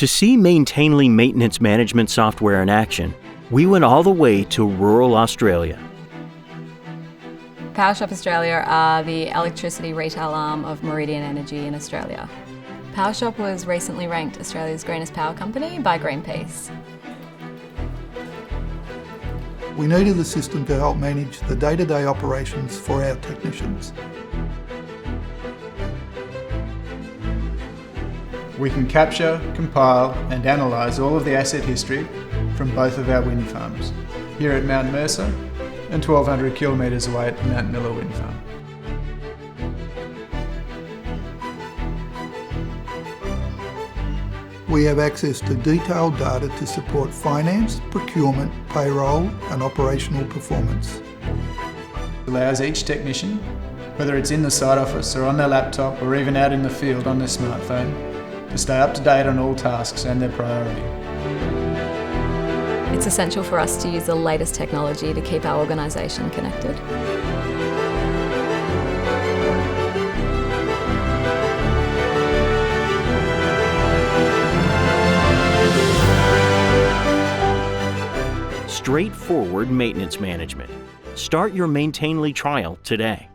To see Maintainly maintenance management software in action, we went all the way to rural Australia. Powershop Australia are the electricity retail arm of Meridian Energy in Australia. Powershop was recently ranked Australia's greenest power company by Greenpeace. We needed the system to help manage the day-to-day operations for our technicians. We can capture, compile and analyse all of the asset history from both of our wind farms, here at Mount Mercer and 1,200 kilometres away at the Mount Miller wind farm. We have access to detailed data to support finance, procurement, payroll and operational performance. It allows each technician, whether it's in the site office or on their laptop or even out in the field on their smartphone, to stay up to date on all tasks and their priority. It's essential for us to use the latest technology to keep our organisation connected. Straightforward maintenance management. Start your Maintainly trial today.